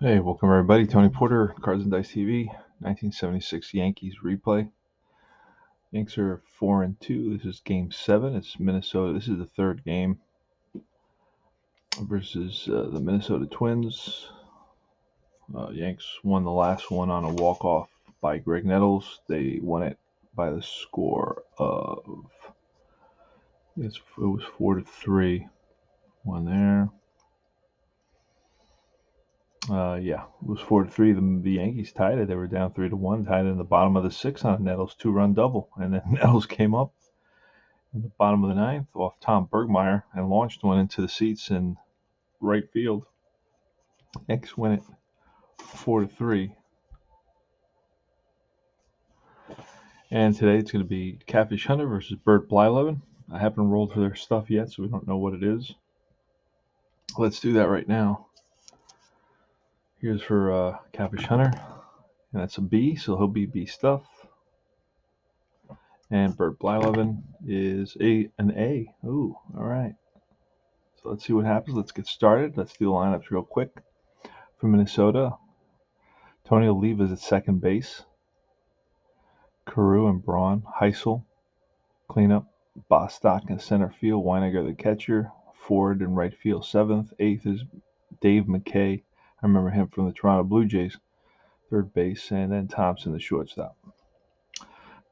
Hey, welcome everybody. Tony Porter, Cards and Dice TV, 1976 Yankees replay. Yanks are 4-2. This is Game 7. It's Minnesota. This is the third game versus the Minnesota Twins. Yanks won the last one on a walk-off by Greg Nettles. They won it by the score of it was 4-3. One there. It was 4-3. The Yankees tied it. They were down 3-1, tied it in the bottom of the sixth on a Nettles two-run double, and then Nettles came up in the bottom of the ninth off Tom Bergmeyer and launched one into the seats in right field. Yankees win it 4-3. And today it's going to be Catfish Hunter versus Bert Blyleven. I haven't rolled for their stuff yet, so we don't know what it is. Let's do that right now. Here's for Catfish Hunter, and that's a B, so he'll be B stuff. And Bert Blyleven is an A. Ooh, all right. So let's see what happens. Let's get started. Let's do the lineups real quick. For Minnesota, Tony Oliva is at second base. Carew and Braun. Heisel, cleanup. Bostock in center field. Weiniger the catcher. Ford in right field, seventh. Eighth is Dave McKay. I remember him from the Toronto Blue Jays. Third base, and then Thompson the shortstop.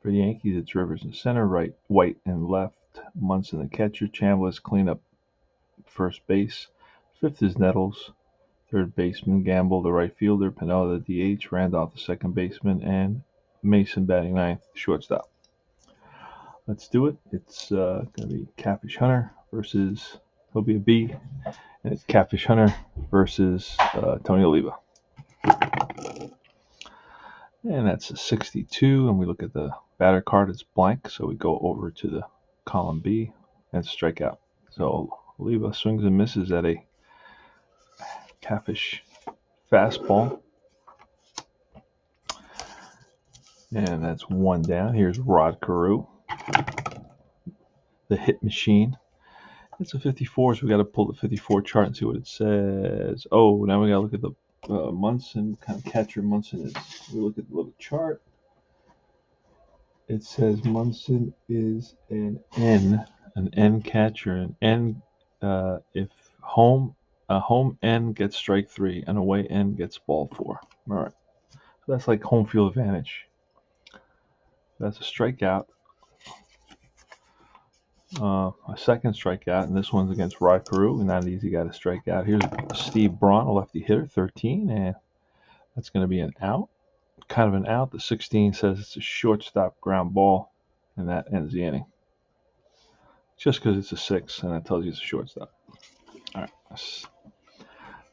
For the Yankees, it's Rivers in center, right, White in left, Munson the catcher, Chambliss cleanup first base. Fifth is Nettles. Third baseman, Gamble the right fielder, Pinella the DH, Randolph the second baseman, and Mason batting ninth, shortstop. Let's do it. It's going to be Catfish Hunter versus, he'll be a B, and it's Catfish Hunter versus Tony Oliva. And that's a 62, and we look at the batter card, it's blank, so we go over to the column B and strikeout. So Oliva swings and misses at a Catfish fastball. And that's one down. Here's Rod Carew, the hit machine. It's a 54, so we got to pull the 54 chart and see what it says. Oh, now we got to look at the Munson, kind of catcher Munson is. We look at the little chart. It says Munson is an N catcher. An N, if home N gets strike 3 and away N gets ball 4. All right, so that's like home field advantage. That's a strikeout. A second strikeout, and this one's against Rod Carew. Not an easy guy to strike out. Here's Steve Braun, a lefty hitter, 13, and that's going to be an out. Kind of an out. The 16 says it's a shortstop ground ball, and that ends the inning. Just because it's a 6, and that tells you it's a shortstop. All right.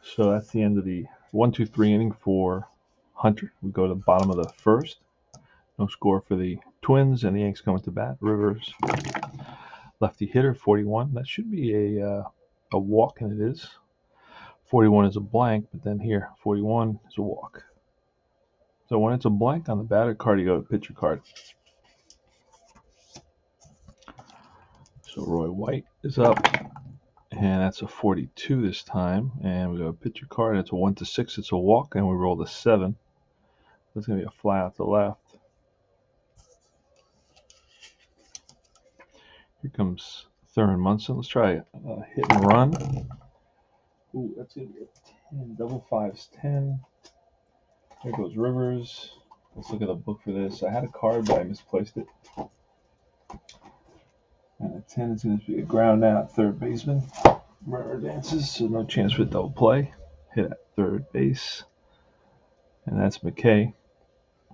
So that's the end of the 1-2-3 inning for Hunter. We go to the bottom of the first. No score for the Twins, and the Yanks coming to bat. Rivers, lefty hitter, 41. That should be a walk, and it is. 41 is a blank, but then here, 41 is a walk. So when it's a blank on the batter card, you go to pitcher card. So Roy White is up, and that's a 42 this time. And we go to pitcher card. It's a 1-6. It's a walk, and we roll the 7. That's going to be a fly out to left. Here comes Thurman Munson. Let's try a hit and run. Ooh, that's going to be a 10. Double 5's 10. There goes Rivers. Let's look at the book for this. I had a card, but I misplaced it. And a 10 is going to be a ground out third baseman. Runner advances, so no chance for a double play. Hit at third base. And that's McKay.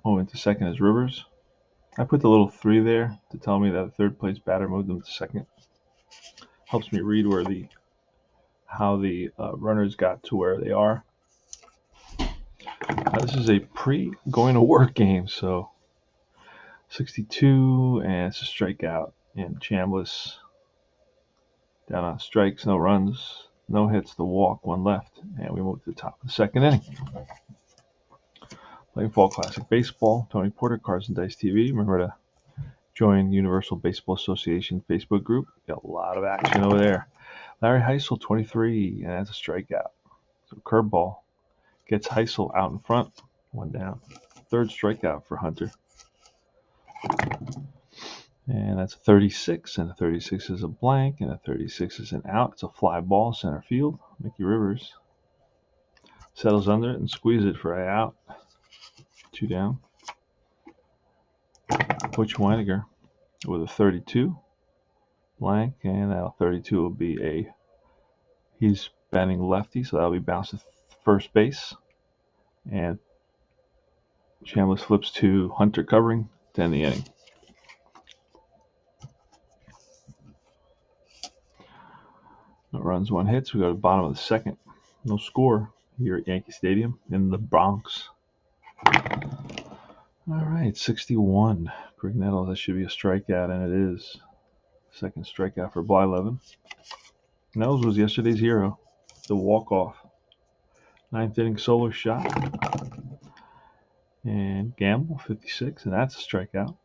Oh, into second is Rivers. I put the little 3 there to tell me that a third place batter moved them to second. Helps me read how the runners got to where they are. This is a pre-going to work game, so 62, and it's a strikeout. And Chambliss down on strikes, no runs, no hits, the walk, 1 left, and we move to the top of the second inning. Playing Fall Classic Baseball, Tony Porter, Cards and Dice TV. Remember to join Universal Baseball Association Facebook group. Got a lot of action over there. Larry Heisel, 23, and that's a strikeout. So curveball gets Heisel out in front. 1 down. 3rd strikeout for Hunter. And that's a 36, and a 36 is a blank, and a 36 is an out. It's a fly ball, center field. Mickey Rivers settles under it and squeezes it for a out. 2 down. Butch Weiniger with a 32, blank, and that 32 will be he's batting lefty, so that'll be bounced to first base. And Chambliss flips to Hunter covering to end the inning. No runs, 1 hit. We go to the bottom of the 2nd. No score here at Yankee Stadium in the Bronx. All right, 61. Greg Nettles, that should be a strikeout, and it is. 2nd strikeout for Blyleven. Nettles was yesterday's hero, the walk-off. 9th inning solo shot. And Gamble, 56, and that's a strikeout.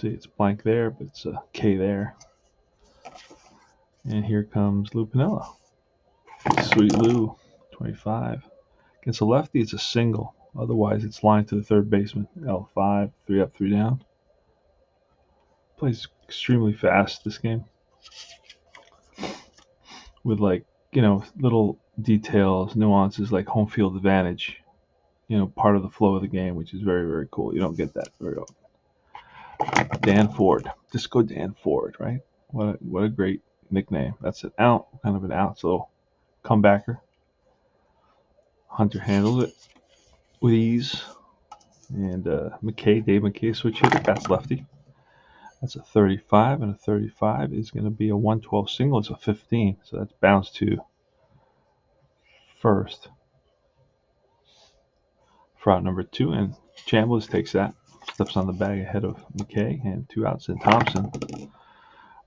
See, it's blank there, but it's a K there. And here comes Lou Piniella. Sweet Lou, 25. Against a lefty, it's a single. Otherwise, it's lined to the 3rd baseman. L5, 3 up, 3 down. Plays extremely fast this game. With, like, little details, nuances like home field advantage. Part of the flow of the game, which is very, very cool. You don't get that very often. Dan Ford. Disco Dan Ford, right? What a great nickname. That's an out, kind of an out, so comebacker. Hunter handles it with ease. And Dave McKay, switch hitter. That's lefty. That's a 35, and a 35 is going to be a 112 single. It's a 15, so that's bounced to first. For out number 2, and Chambliss takes that. Steps on the bag ahead of McKay, and 2 outs. And Thompson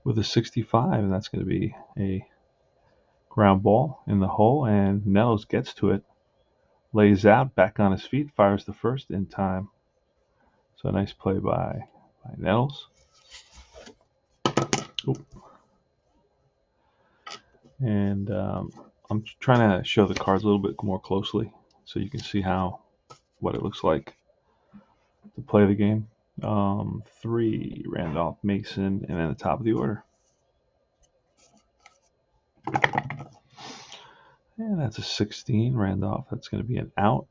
with a 65, and that's going to be a ground ball in the hole, and Nettles gets to it, lays out, back on his feet, fires the first in time. So a nice play by Nettles. Oop. And I'm trying to show the cards a little bit more closely so you can see what it looks like to play the game. 3, Randolph, Mason, and then the top of the order. And that's a 16, Randolph. That's going to be an out.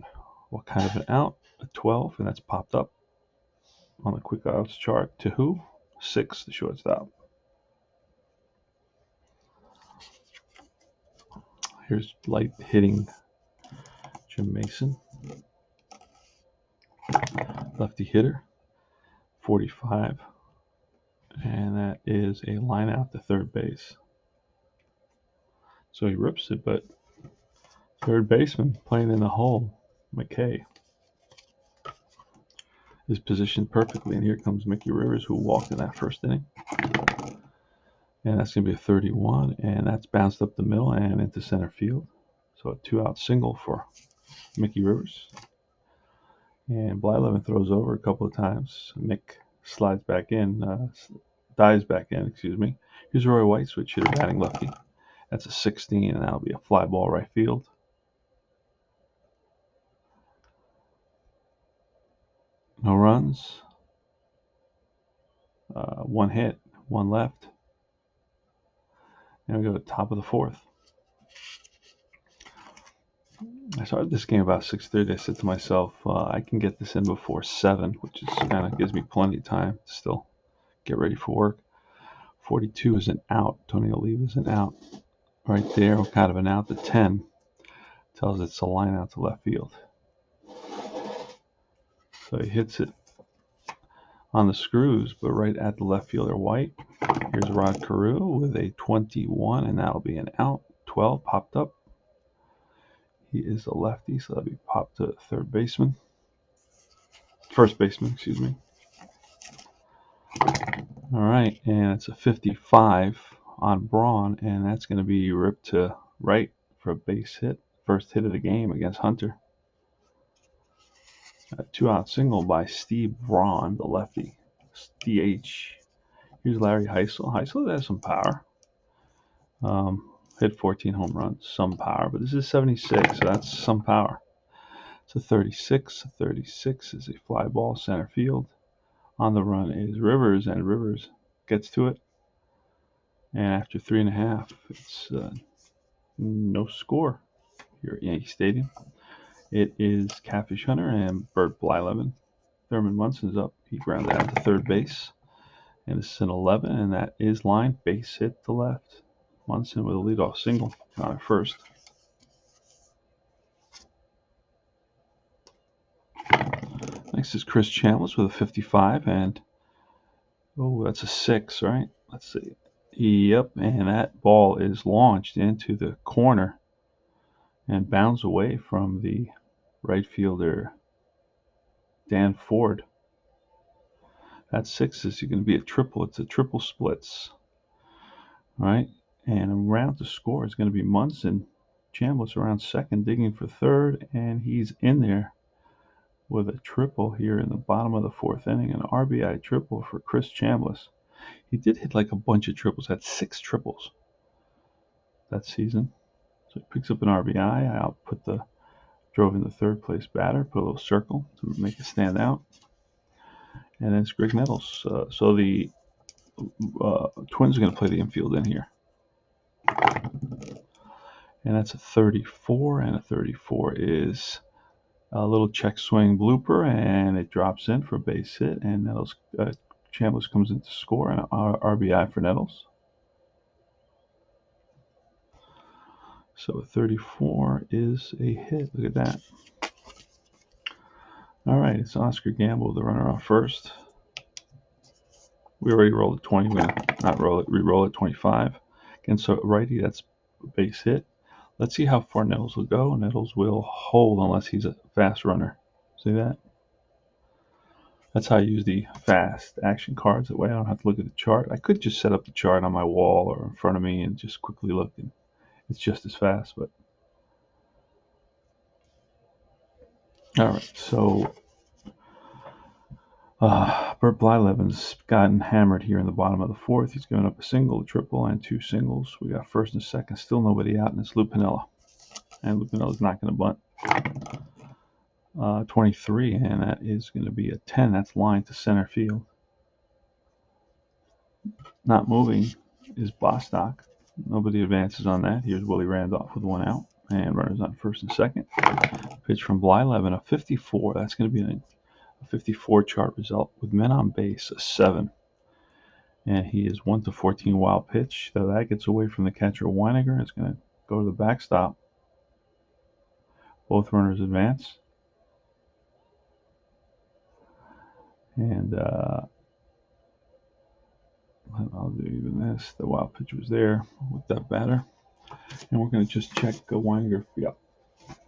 What kind of an out? A 12, and that's popped up on the quick outs chart. To who? 6, the shortstop. Here's light hitting Jim Mason. Lefty hitter, 45. And that is a line out to 3rd base. So he rips it, but 3rd baseman playing in the hole, McKay, is positioned perfectly. And here comes Mickey Rivers, who walked in that 1st inning. And that's going to be a 31, and that's bounced up the middle and into center field. So a 2-out single for Mickey Rivers. And Blyleven throws over a couple of times. Mick slides back in, dives back in, excuse me. Here's Roy White, switch hitter, batting lefty. That's a 16, and that'll be a fly ball right field. No runs. 1 hit, 1 left. And we go to the top of the 4th. I started this game about 6:30. I said to myself, I can get this in before 7, which is kind of gives me plenty of time to still get ready for work. 42 is an out. Tony Oliva is an out. Right there, kind of an out. The 10 tells it's a line out to left field. So he hits it on the screws, but right at the left fielder White. Here's Rod Carew with a 21, and that'll be an out. 12 popped up. He is a lefty, so that'll be popped to 3rd baseman. 1st baseman, excuse me. All right, and it's a 55 on Braun, and that's going to be ripped to right for a base hit. 1st hit of the game against Hunter. A 2-out single by Steve Braun, the lefty. DH. Here's Larry Heisel. Heisel has some power. hit 14 home runs, some power, but this is 76, so that's some power. It's a 36. A 36 is a fly ball center field. On the run is Rivers, and Rivers gets to it. And after 3.5, it's no score here at Yankee Stadium. It is Catfish Hunter and Bert Blyleven. Thurman Munson's up. He grounded out to third base. And this is an 11, and that is line. Base hit to left. Munson with a leadoff single on at first. Next is Chris Chambliss with a 55, and oh, that's a 6, right? Let's see. Yep, and that ball is launched into the corner and bounds away from the right fielder, Dan Ford. That 6 is going to be a triple. It's a triple splits, right? And around to score is going to be Munson. Chambliss around second, digging for third, and he's in there with a triple here in the bottom of the fourth inning, an RBI triple for Chris Chambliss. He did hit like a bunch of triples, had 6 triples that season. So he picks up an RBI. I'll drove in the third place batter, put a little circle to make it stand out. And then it's Greg Nettles. So the Twins are going to play the infield in here. And that's a 34, and a 34 is a little check swing blooper, and it drops in for a base hit, and Nettles, Chambliss comes in to score, and an RBI for Nettles. So a 34 is a hit. Look at that. All right, it's Oscar Gamble, the runner off first. We already rolled a 20. We're going to not roll it, re-roll it 25. Against a righty, that's a base hit. Let's see how far Nettles will go. Nettles will hold unless he's a fast runner. See that? That's how I use the fast action cards. That way I don't have to look at the chart. I could just set up the chart on my wall or in front of me and just quickly look. And it's just as fast. But all right, so Bert Blyleven's gotten hammered here in the bottom of the fourth. He's given up a single, a triple, and 2 singles. We got first and second, still nobody out, and it's Lou Piniella. And Lou Piniella's not going to bunt. 23, and that is going to be a 10. That's line to center field. Not moving is Bostock. Nobody advances on that. Here's Willie Randolph with 1 out, and runners on first and second. Pitch from Blyleven, a 54. That's going to be a 54 chart result with men on base, a 7. And he is 1-14 wild pitch. So that gets away from the catcher Weiniger. It's going to go to the backstop. Both runners advance. And I'll do even this. The wild pitch was there with that batter. And we're going to just check Weiniger. Yeah.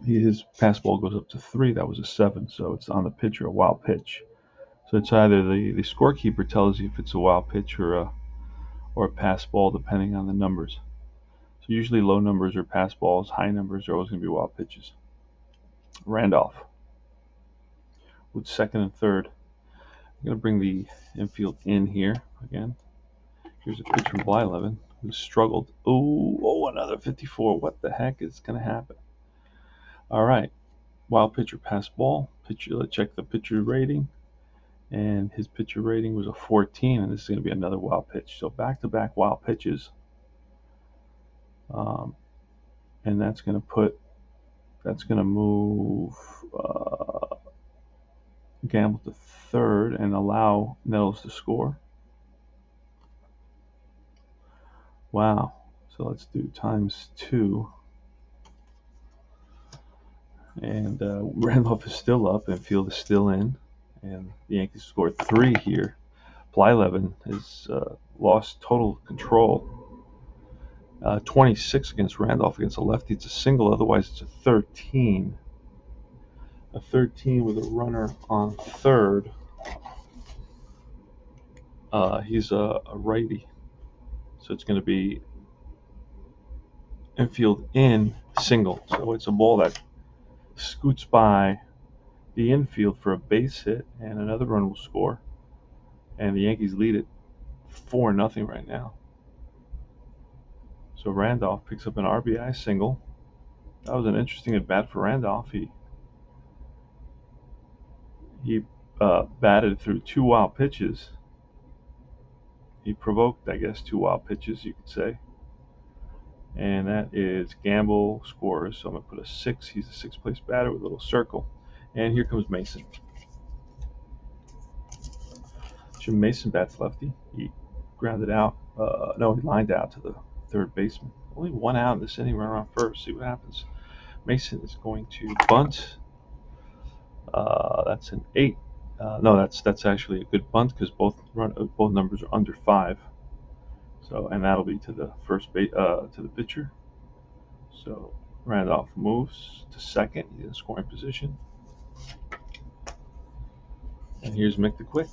His pass ball goes up to 3. That was a 7. So it's on the pitcher, a wild pitch. So it's either the scorekeeper tells you if it's a wild pitch or a pass ball, depending on the numbers. So usually low numbers are pass balls, high numbers are always going to be wild pitches. Randolph with second and third. I'm going to bring the infield in here again. Here's a pitch from Blyleven, who struggled. Oh, another 54. What the heck is going to happen? All right. Wild pitcher pass ball. Pitcher, let's check the pitcher rating. And his pitcher rating was a 14, and this is going to be another wild pitch. So back-to-back wild pitches. And that's going to move Gamble to third and allow Nettles to score. Wow. So let's do ×2. And Randolph is still up, and field is still in. And the Yankees scored 3 here. Blyleven has lost total control. 26 against Randolph against a lefty. It's a single, otherwise it's a 13. A 13 with a runner on third. He's a righty. So it's going to be infield in, single. So it's a ball that scoots by the infield for a base hit, and another run will score. And the Yankees lead it 4-0 right now. So Randolph picks up an RBI single. That was an interesting at bat for Randolph. He batted through 2 wild pitches. He provoked, I guess, 2 wild pitches, you could say. And that is Gamble scores. So I'm going to put a 6. He's a 6th place batter with a little circle. And here comes Mason. Jim Mason bats lefty. He grounded out. No, he lined out to the third baseman. Only 1 out in this inning, run around first. See what happens. Mason is going to bunt. That's an 8. No, that's actually a good bunt because both numbers are under 5. So, and that'll be to the to the pitcher. So Randolph moves to second. He's in scoring position. And here's Mick the Quick.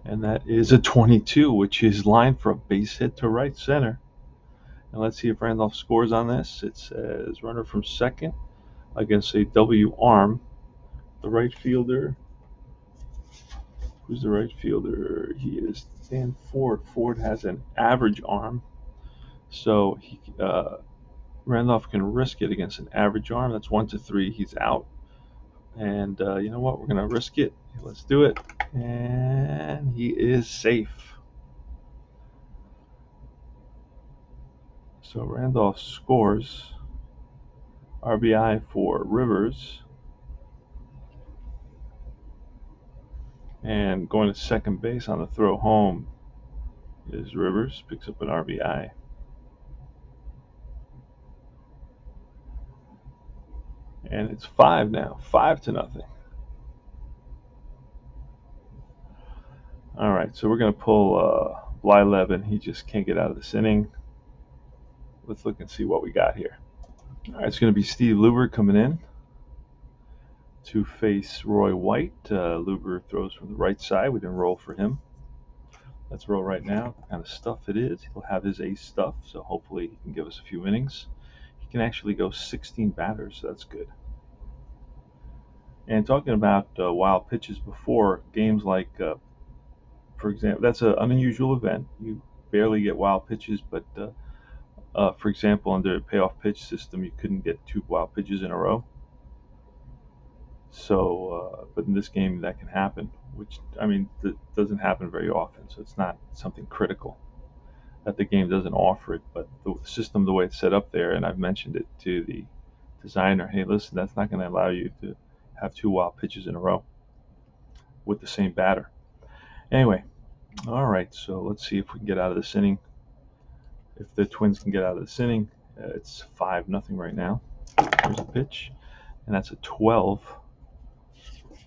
And that is a 22, which is lined for a base hit to right center. And let's see if Randolph scores on this. It says runner from second against a W arm. The right fielder. Who's the right fielder? He is Dan Ford. Ford has an average arm. So Randolph can risk it against an average arm. That's 1-3. He's out. And you know what? We're going to risk it. Let's do it. And he is safe. So Randolph scores. RBI for Rivers. And going to second base on the throw home is Rivers. Picks up an RBI. And it's 5 now. 5-0. All right, so we're going to pull Blyleven. He just can't get out of this inning. Let's look and see what we got here. All right, it's going to be Steve Luber coming in to face Roy White. Luber throws from the right side. We didn't roll for him. Let's roll right now. What kind of stuff it is. He'll have his ace stuff, so hopefully he can give us a few innings. He can actually go 16 batters, so that's good. And talking about wild pitches before, games like, for example, that's an unusual event. You barely get wild pitches, but for example, under a payoff pitch system, you couldn't get 2 wild pitches in a row. So, but in this game, that can happen, which, I mean, doesn't happen very often. So it's not something critical that the game doesn't offer it. But the system, the way it's set up there, and I've mentioned it to the designer, hey, listen, that's not going to allow you to have 2 wild pitches in a row with the same batter. Anyway, all right, so let's see if we can get out of this inning. If the Twins can get out of this inning, it's 5-0 right now. Here's a pitch, and that's a 12.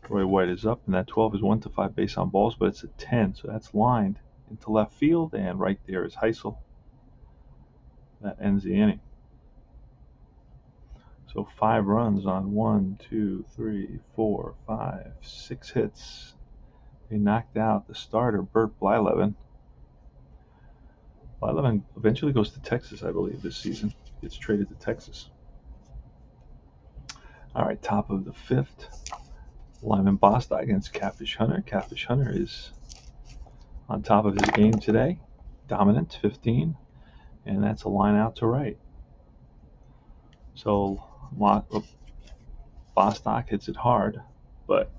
Roy White is up, and that 12 is 1-5 base on balls, but it's a 10, so that's lined into left field, and right there is Heisel. That ends the inning. So 5 runs on 1, 2, 3, 4, 5, 6 hits. They knocked out the starter, Bert Blyleven. Blyleven eventually goes to Texas, I believe, this season. Gets traded to Texas. All right, top of the 5th. Lyman Bostock against Catfish Hunter. Catfish Hunter is on top of his game today. Dominant, 15. And that's a line out to right. So Bostock hits it hard, but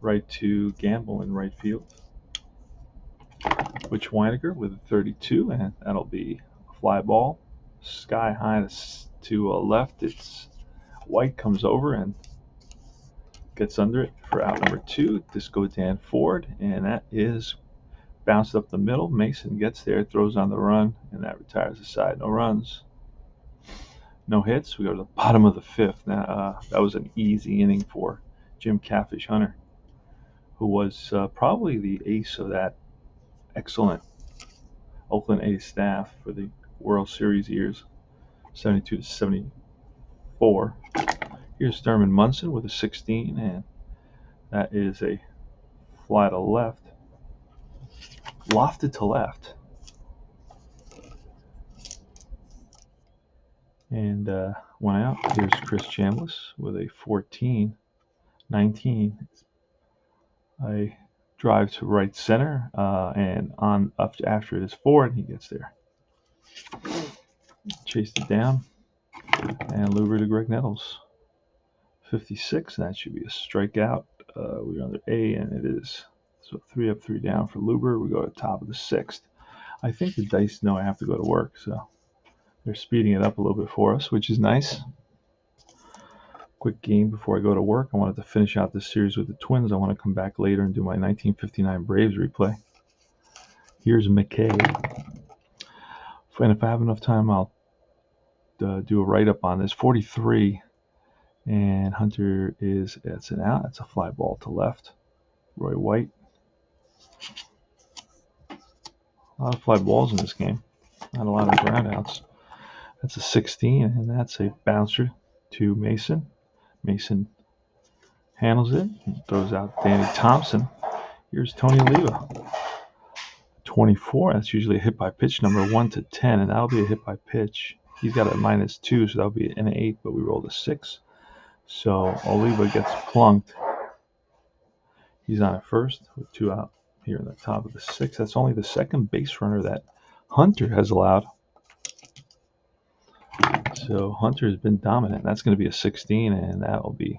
right to Gamble in right field. Which Weiniger with a 32, and that'll be a fly ball. Sky high to left. It's White comes over and gets under it for out number 2. Disco Dan Ford, and that is bounced up the middle. Mason gets there, throws on the run, and that retires the side. No runs, no hits. We go to the bottom of the 5th. Now that was an easy inning for Jim Catfish Hunter, who was probably the ace of that excellent Oakland A's staff for the World Series years, 72-74. Here's Thurman Munson with a 16, and that is a fly to left, lofted to left. And one out. Here's Chris Chambliss with a 14, 19. I drive to right center, and on up after it is forward. He gets there. Chased it down, and Luber to Greg Nettles. 56, and that should be a strikeout. We're under A, and it is. So 3 up, 3 down for Luber. We go to the top of the 6th. I think the dice know I have to go to work, so they're speeding it up a little bit for us, which is nice. Quick game before I go to work. I wanted to finish out this series with the Twins. I want to come back later and do my 1959 Braves replay. Here's McKay. And if I have enough time, I'll do a write-up on this. 43, and Hunter is, it's an out. It's a fly ball to left. Roy White. A lot of fly balls in this game. Not a lot of groundouts. That's a 16, and that's a bouncer to Mason. Mason handles it and throws out Danny Thompson. Here's Tony Oliva. 24, that's usually a hit by pitch number 1 to 10, and that'll be a hit by pitch. He's got a -2, so that'll be an 8, but we rolled a 6. So Oliva gets plunked. He's on at first with 2 out here in the top of the 6th. That's only the second base runner that Hunter has allowed. So Hunter has been dominant. That's going to be a 16, and that will be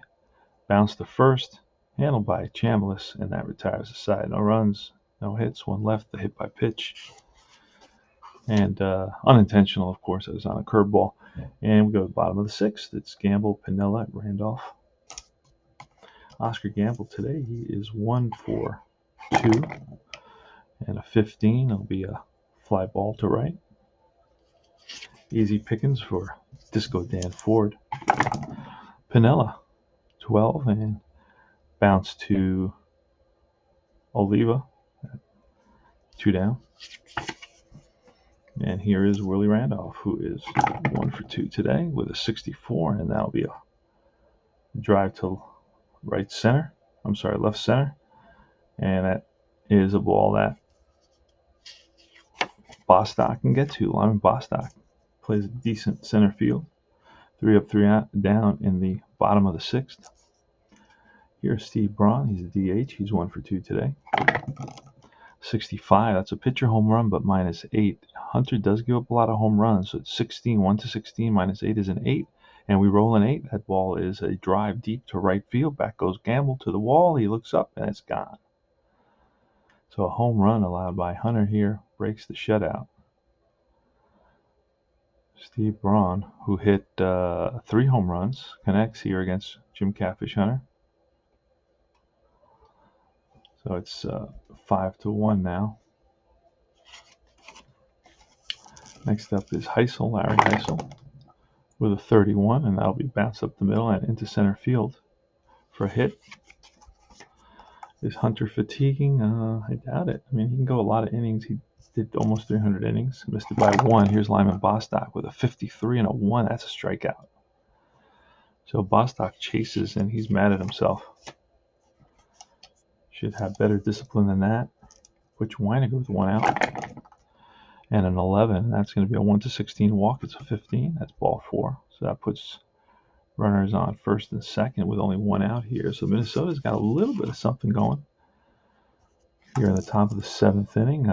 bounced to first, handled by Chambliss, and that retires the side. No runs, no hits, 1 left, the hit by pitch. And unintentional, of course. It was on a curveball. And we go to the bottom of the 6th. It's Gamble, Piniella, Randolph. Oscar Gamble today, he is 1 for 2. And a 15. It'll be a fly ball to right. Easy pickings for Disco Dan Ford. Piniella, 12, and bounce to Oliva, 2 down. And here is Willie Randolph, who is 1 for 2 today with a 64, and that'll be a drive to left center, and that is a ball that Bostock can get to. Lyman Bostock plays a decent center field. 3 up, 3 out, down in the bottom of the 6th. Here's Steve Braun. He's a DH. He's 1 for 2 today. 65. That's a pitcher home run, but -8. Hunter does give up a lot of home runs, so it's 16. 1 to 16 -8 is an 8, and we roll an 8. That ball is a drive deep to right field. Back goes Gamble to the wall. He looks up, and it's gone. So a home run allowed by Hunter here breaks the shutout. Steve Braun, who hit 3 home runs, connects here against Jim Catfish Hunter. So it's 5-1 now. Next up is Heisel, Larry Heisel, with a 31, and that'll be bounced up the middle and into center field for a hit. Is Hunter fatiguing? I doubt it. I mean, he can go a lot of innings. He did almost 300 innings. Missed it by 1. Here's Lyman Bostock with a 53 and a 1. That's a strikeout. So Bostock chases, and he's mad at himself. Should have better discipline than that. Butch Weiniger with 1 out. And an 11. That's going to be a 1 to 16 walk. It's a 15. That's ball 4. So that puts runners on first and second with only 1 out here. So Minnesota's got a little bit of something going. Here in the top of the 7th inning,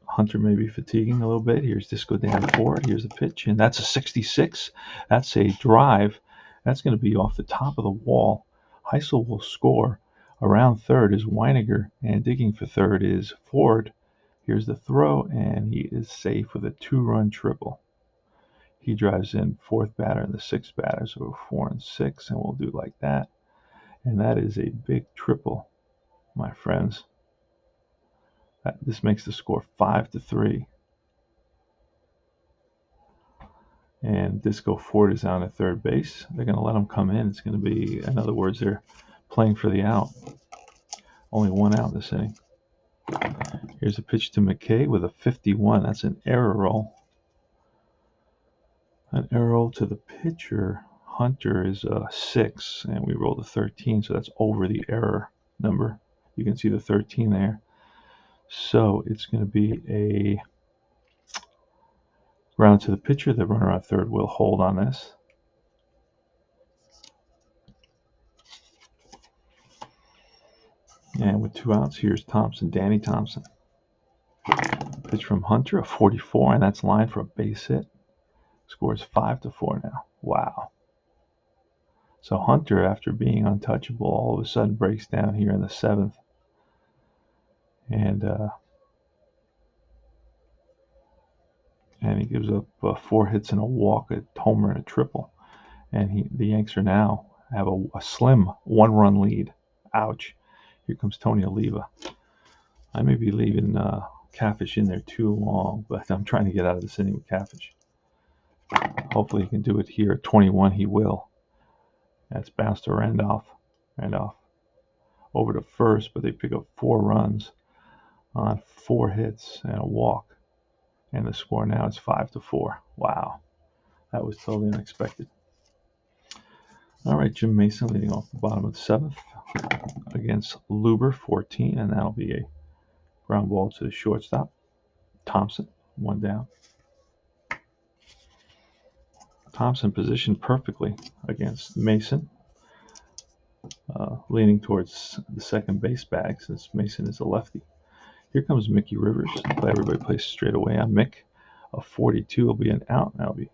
Hunter may be fatiguing a little bit. Here's Disco Dan Ford. Here's the pitch, and that's a 66. That's a drive. That's going to be off the top of the wall. Heisel will score. Around third is Weiniger, and digging for third is Ford. Here's the throw, and he is safe with a 2-run triple. He drives in 4th batter and the 6th batter, so 4 and 6, and we'll do like that. And that is a big triple, my friends. This makes the score 5-3. And Disco Ford is down at third base. They're going to let him come in. It's going to be, in other words, they're playing for the out. Only 1 out this inning. Here's a pitch to McKay with a 51. That's an error roll. An error roll to the pitcher. Hunter is a 6, and we rolled a 13, so that's over the error number. You can see the 13 there. So it's going to be a ground to the pitcher. The runner on third will hold on this. And with 2 outs, here's Thompson, Danny Thompson. Pitch from Hunter, a 44, and that's lined for a base hit. Scores 5-4 now. Wow. So Hunter, after being untouchable, all of a sudden breaks down here in the 7th. And he gives up 4 hits and a walk, a homer, and a triple. And the Yanks are now have a slim 1-run lead. Ouch. Here comes Tony Oliva. I may be leaving Cafish in there too long, but I'm trying to get out of this inning with Cafish. Hopefully he can do it here. 21 he will. That's bounced to Randolph. Randolph over to first, but they pick up 4 runs on 4 hits and a walk. And the score now is 5-4. Wow. That was totally unexpected. All right, Jim Mason leading off the bottom of the 7th against Luber, 14, and that'll be a ground ball to the shortstop. Thompson, 1 down. Thompson positioned perfectly against Mason, leaning towards the second base bag since Mason is a lefty. Here comes Mickey Rivers. Everybody plays straight away on Mick. A 42 will be an out. That'll be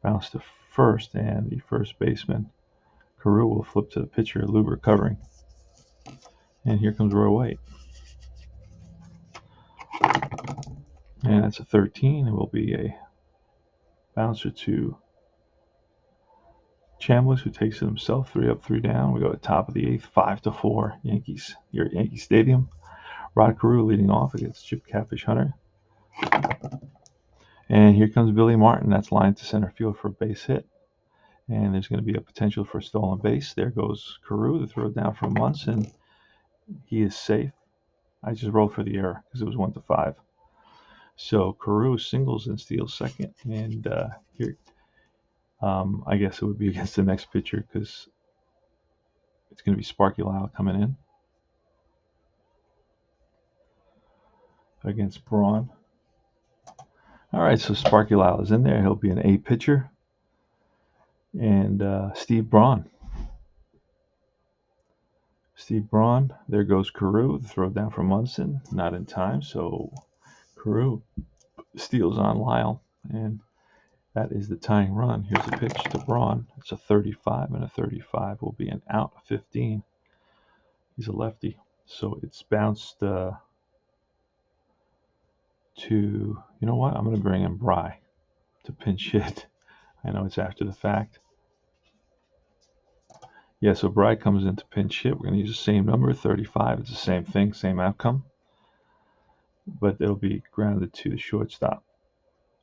bounced to first, and the first baseman Carew will flip to the pitcher, Luber covering. And here comes Roy White. And that's a 13. It will be a bouncer to Chambliss, who takes it himself. 3 up, 3 down. We go to the top of the 8th, 5-4. Yankees here at Yankee Stadium. Rod Carew leading off against Chip Catfish Hunter. And here comes Billy Martin. That's lined to center field for a base hit. And there's going to be a potential for a stolen base. There goes Carew. The throw down from Munson. He is safe. I just rolled for the error because it was 1-5. So Carew singles and steals second. And here, I guess it would be against the next pitcher because it's going to be Sparky Lyle coming in against Braun. All right, so Sparky Lyle is in there. He'll be an A pitcher. And Steve Braun. There goes Carew. The throw down from Munson. Not in time, so Carew steals on Lyle. And that is the tying run. Here's a pitch to Braun. It's a 35, and a 35 will be an out, 15. He's a lefty. So it's bounced to, you know what? I'm going to bring in Bry to pinch hit. I know it's after the fact. Yeah, so Bry comes in to pinch hit. We're going to use the same number, 35. It's the same thing, same outcome. But it'll be grounded to the shortstop,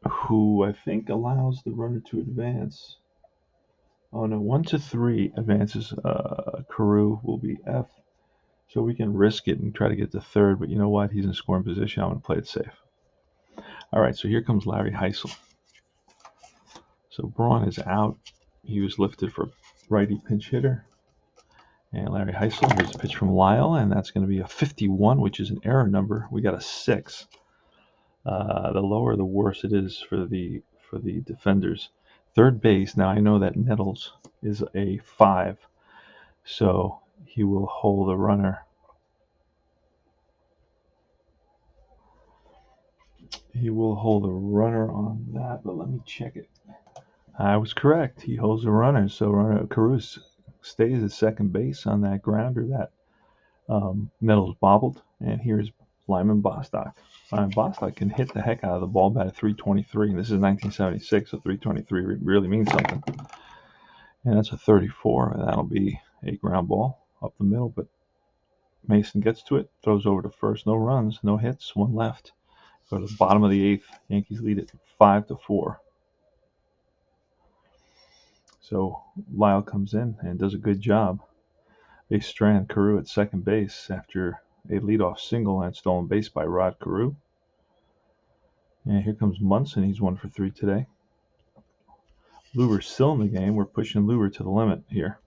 who I think allows the runner to advance. Oh no, 1-3 advances. Carew will be F. So we can risk it and try to get to third. But you know what? He's in scoring position. I'm going to play it safe. All right, so here comes Larry Heisel. So Braun is out. He was lifted for righty pinch hitter. And Larry Heisel, here's a pitch from Lyle, and that's going to be a 51, which is an error number. We got a 6. The lower, the worse it is for the defenders. Third base, now I know that Nettles is a 5, so he will hold the runner. He will hold the runner on that, but let me check it. I was correct. He holds the runner, so Carew stays at second base on that grounder that Nettles bobbled. And here's Lyman Bostock. Lyman Bostock can hit the heck out of the ball, bat at 323. This is 1976, so 323 really means something. And that's a 34, and that'll be a ground ball up the middle. But Mason gets to it, throws over to first. No runs, no hits, 1 left. Go to the bottom of the 8th. Yankees lead it 5-4. So Lyle comes in and does a good job. They strand Carew at second base after a leadoff single and stolen base by Rod Carew. And here comes Munson. He's 1 for 3 today. Luber's still in the game. We're pushing Luber to the limit here.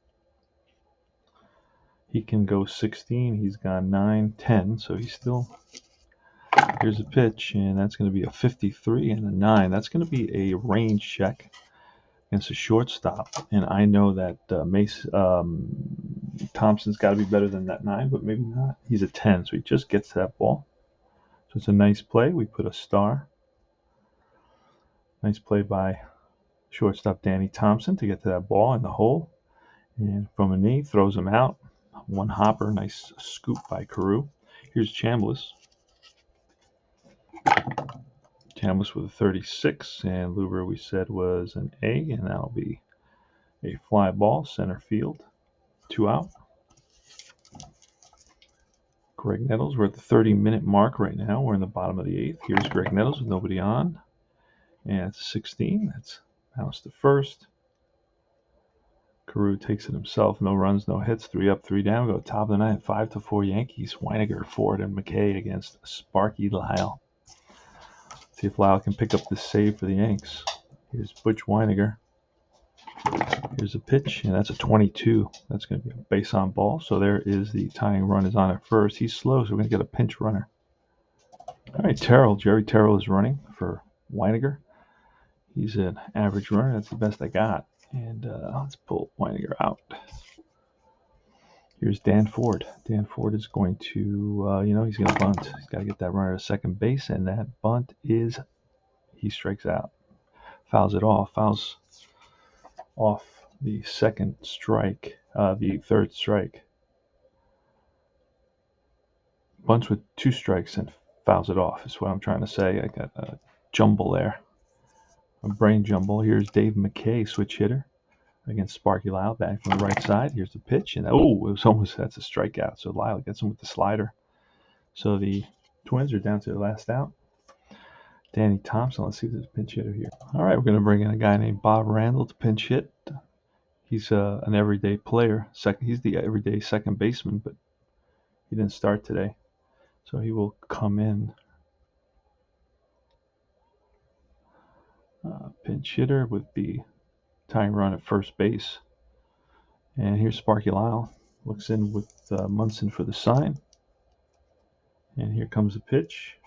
He can go 16. He's gone 9, 10. So he's still... Here's a pitch, and that's going to be a 53 and a 9. That's going to be a range check against a shortstop, and I know that Thompson's got to be better than that 9, but maybe not. He's a 10, so he just gets to that ball. So it's a nice play. We put a star. Nice play by shortstop Danny Thompson to get to that ball in the hole. And from a knee, throws him out. One hopper, nice scoop by Carew. Here's Chambliss. Chambliss with a 36, and Luber we said was an A, and that'll be a fly ball, center field, 2 out. Greg Nettles, we're at the 30-minute mark right now. We're in the bottom of the 8th. Here's Greg Nettles with nobody on. And it's 16. That's bounce to first. Carew takes it himself. No runs, no hits. 3 up, 3 down. We go top of the 9th. 5-4 Yankees. Weiniger, Ford, and McKay against Sparky Lyle. See if Lyle can pick up this save for the Yanks. Here's Butch Weiniger. Here's a pitch, and that's a 22. That's going to be a base on ball. So there is the tying run is on at first. He's slow, so we're going to get a pinch runner. All right, Jerry Terrell is running for Weiniger. He's an average runner. That's the best I got. And let's pull Weiniger out. Here's Dan Ford. Dan Ford is going to, he's going to bunt. He's got to get that runner to second base, and that bunt is, he strikes out. Fouls it off. Fouls off the second strike, the third strike. Bunts with 2 strikes and fouls it off is what I'm trying to say. I got a jumble there. A brain jumble. Here's Dave McKay, switch hitter against Sparky Lyle, batting from the right side. Here's the pitch, and that's a strikeout. So Lyle gets him with the slider. So the Twins are down to their last out. Danny Thompson, let's see if there's a pinch hitter here. All right, we're going to bring in a guy named Bob Randall to pinch hit. He's an everyday player. He's the everyday second baseman, but he didn't start today. So he will come in. Pinch hitter with the tying run at first base. And here's Sparky Lyle. Looks in with Munson for the sign. And here comes the pitch.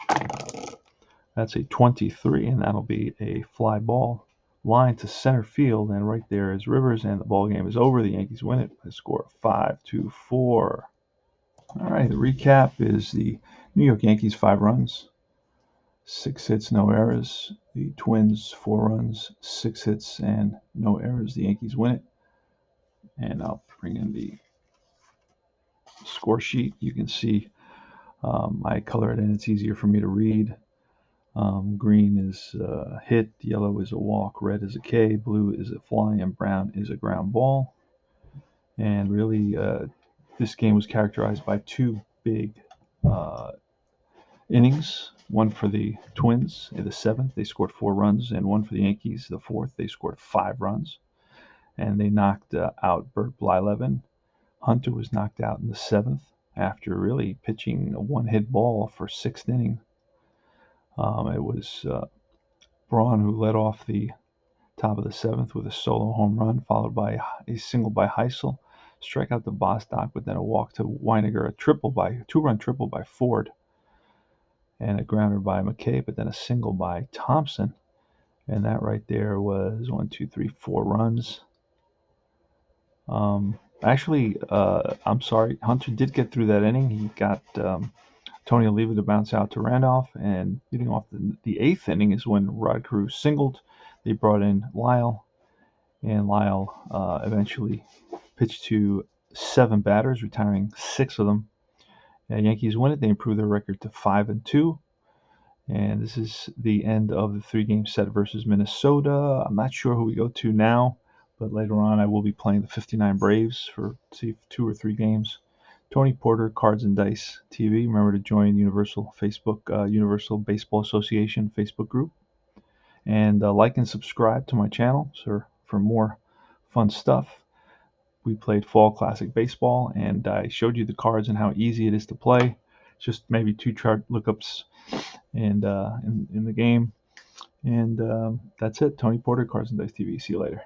That's a 23, and that'll be a fly ball. Line to center field, and right there is Rivers, and the ball game is over. The Yankees win it by a score of 5-4. All right, the recap is the New York Yankees 5 runs, 6 hits, no errors. The Twins 4 runs, 6 hits, and no errors. The Yankees win it. And I'll bring in the score sheet. You can see I color it in. It's easier for me to read. Green is a hit, yellow is a walk, red is a K, blue is a fly, and brown is a ground ball. And really, this game was characterized by 2 big innings. One for the Twins in the 7th, they scored 4 runs, and one for the Yankees, the 4th, they scored 5 runs. And they knocked out Bert Blyleven. Hunter was knocked out in the 7th after really pitching a 1-hit ball for 6th inning. It was Braun who led off the top of the 7th with a solo home run, followed by a single by Heisel, strike out to Bostock, but then a walk to Weiniger, a 2-run triple by Ford, and a grounder by McKay, but then a single by Thompson. And that right there was 4 runs. I'm sorry, Hunter did get through that inning. He got Tony Oliva to bounce out to Randolph, and leading off the 8th inning is when Rod Carew singled. They brought in Lyle, and Lyle eventually pitched to 7 batters, retiring 6 of them. Yankees win it. They improve their record to 5-2. And this is the end of the 3-game set versus Minnesota. I'm not sure who we go to now, but later on I will be playing the 59 Braves for 2 or 3 games. Tony Porter, Cards and Dice TV. Remember to join Universal Baseball Association Facebook group. And like and subscribe to my channel for more fun stuff. We played Fall Classic Baseball, and I showed you the cards and how easy it is to play. Just maybe 2 chart lookups and in the game. And that's it. Tony Porter, Cards and Dice TV. See you later.